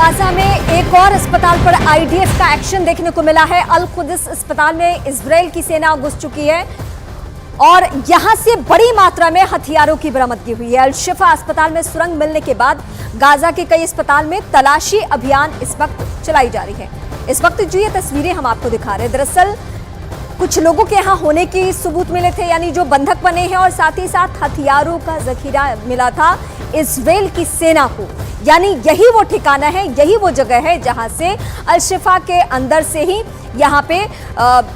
Gaza में एक और अस्पताल पर आईडीएफ का एक्शन देखने को मिला है। अल कुद्स अस्पताल में इजराइल की सेना घुस चुकी है और यहां से बड़ी मात्रा में हथियारों की बरामदगी हुई है। अल शिफा अस्पताल में सुरंग मिलने के बाद गाजा के कई अस्पताल में तलाशी अभियान इस वक्त चलाई जा रही है। इस वक्त जो ये तस्वीरें हम आपको दिखा रहे हैं, दरअसल कुछ लोगों के यहाँ होने की सबूत मिले थे, यानी जो बंधक बने हैं, और साथ ही साथ हथियारों का जखीरा मिला था इजराइल की सेना को। यानी यही वो ठिकाना है, यही वो जगह है जहां से अल शिफा के अंदर से ही यहाँ पे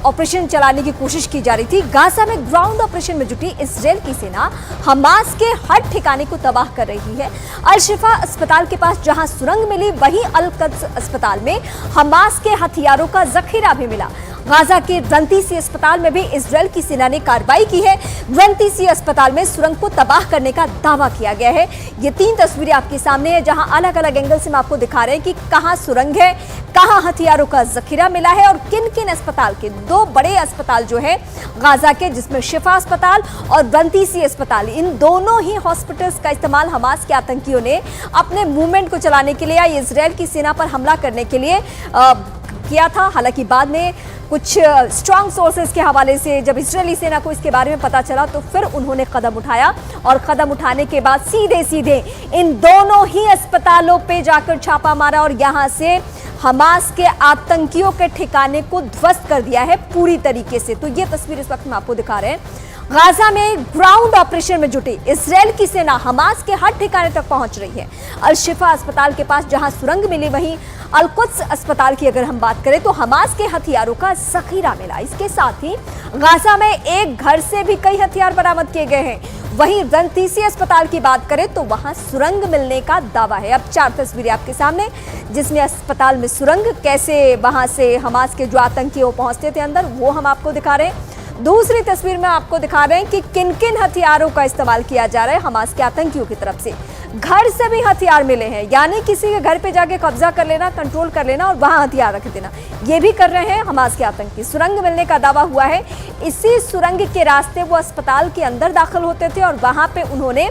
ऑपरेशन चलाने की कोशिश की जा रही थी। गाजा में ग्राउंड ऑपरेशन में जुटी इजराइल की सेना हमास के हर ठिकाने को तबाह कर रही है। अल शिफा अस्पताल के पास जहां सुरंग मिली, वहीं अल कुद्स अस्पताल में हमास के हथियारों का जखीरा भी मिला। गाजा के रंतीसी अस्पताल में भी इजराइल की सेना ने कार्रवाई की है। रंतीसी अस्पताल में सुरंग को तबाह करने का दावा किया गया है। ये 3 तस्वीरें आपके सामने है, जहां अलग अलग एंगल से हम आपको दिखा रहे हैं कि कहां सुरंग है, कहां हथियारों का जखीरा मिला है और किन किन अस्पताल के 2 बड़े अस्पताल जो है गाजा के, जिसमें शिफा अस्पताल और रंतीसी अस्पताल, इन दोनों ही हॉस्पिटल्स का इस्तेमाल हमास के आतंकियों ने अपने मूवमेंट को चलाने के लिए या इजराइल की सेना पर हमला करने के लिए किया था। हालांकि बाद में कुछ स्ट्रांग सोर्सेज के हवाले से जब इजरायली सेना को इसके बारे में पता चला तो फिर उन्होंने कदम उठाया और कदम उठाने के बाद सीधे इन दोनों ही अस्पतालों पे जाकर छापा मारा और यहां से हमास के आतंकियों के ठिकाने को ध्वस्त कर दिया है पूरी तरीके से। तो ये तस्वीर इस वक्त हम आपको दिखा रहे हैं। गाजा में ग्राउंड ऑपरेशन में जुटी इजराइल की सेना हमास के हर ठिकाने तक पहुंच रही है। अल शिफा अस्पताल के पास जहां सुरंग मिली, वहीं अल कुद्स अस्पताल की अगर हम बात करें तो हमास के हथियारों का जखीरा मिला। इसके साथ ही गाजा में एक घर से भी कई हथियार बरामद किए गए हैं। वहीं रंतीसी अस्पताल की बात करें तो वहां सुरंग मिलने का दावा है। अब 4 तस्वीरें आपके सामने, जिसमें अस्पताल में सुरंग, कैसे वहां से हमास के जो आतंकी वो पहुंचते थे अंदर, वो हम आपको दिखा रहे हैं। दूसरी तस्वीर में आपको दिखा रहे हैं कि किन किन हथियारों का इस्तेमाल किया जा रहा है हमास के आतंकियों की तरफ से। घर से भी हथियार मिले हैं, यानी किसी के घर पे जाके कब्जा कर लेना, कंट्रोल कर लेना और वहां हथियार रख देना, ये भी कर रहे हैं हमास के आतंकी। सुरंग मिलने का दावा हुआ है। इसी सुरंग के रास्ते वो अस्पताल के अंदर दाखिल होते थे और वहां पे उन्होंने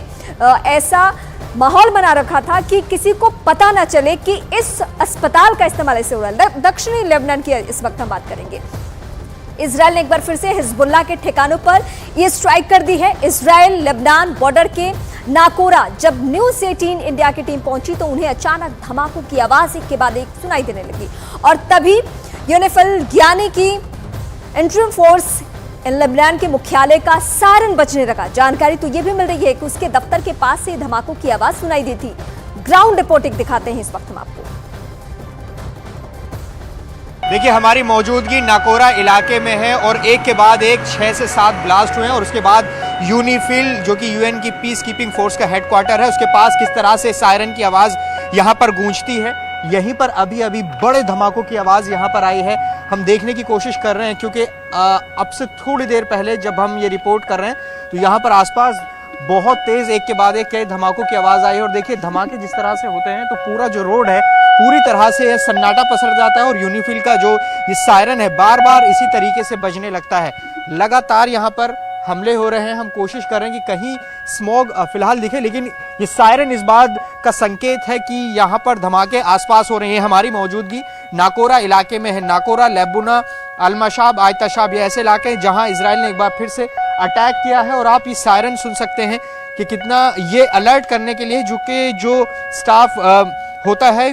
ऐसा माहौल बना रखा था कि किसी को पता ना चले कि इस अस्पताल का इस्तेमाल ऐसे हो रहा है। दक्षिणी लेबनान की इस वक्त हम बात करेंगे। इजराइल ने एक बार फिर से हिजबुल्लाह के ठिकानों पर ये स्ट्राइक कर दी है। इजराइल लेबनान बॉर्डर के नाकोरा जब न्यूज़ 18 इंडिया की टीम पहुंची तो उन्हें अचानक धमाकों की आवाज एक के बाद एक सुनाई देने लगी और तभी यूनिफिल यानी कि इंटरिम फोर्स इन लेबनान के मुख्यालय का सायरन बजने लगा। जानकारी तो ये भी मिल रही है कि उसके दफ्तर के पास से धमाकों की आवाज सुनाई दी थी। ग्राउंड रिपोर्टिंग दिखाते हैं इस वक्त हम आपको। देखिए, हमारी मौजूदगी नाकोरा इलाके में है और एक के बाद एक 6 से 7 ब्लास्ट हुए हैं और उसके बाद यूनिफिल, जो कि यूएन की पीस कीपिंग फोर्स का हेडक्वार्टर है, उसके पास किस तरह से सायरन की आवाज़ यहाँ पर गूंजती है। यहीं पर अभी बड़े धमाकों की आवाज़ यहाँ पर आई है। हम देखने की कोशिश कर रहे हैं क्योंकि अब से थोड़ी देर पहले जब हम ये रिपोर्ट कर रहे हैं तो यहाँ पर आसपास बहुत तेज एक के बाद एक कई धमाकों की आवाज़ आई है। और देखिए, धमाके जिस तरह से होते हैं तो पूरा जो रोड है पूरी तरह से सन्नाटा पसर जाता है और यूनिफिल का जो ये सायरन है बार बार इसी तरीके से बजने लगता है। लगातार यहाँ पर हमले हो रहे हैं। हम कोशिश कर रहे हैं कि कहीं स्मॉग फिलहाल दिखे, लेकिन ये सायरन इस बात का संकेत है कि यहाँ पर धमाके आसपास हो रहे हैं। हमारी मौजूदगी नाकोरा इलाके में है। नाकोरा, लेबुना, अलमशाब, आयताशाब, ये ऐसे इलाके हैं जहाँ इजराइल ने एक बार फिर से अटैक किया है और आप ये सायरन सुन सकते हैं कि कितना ये अलर्ट करने के लिए जो स्टाफ होता है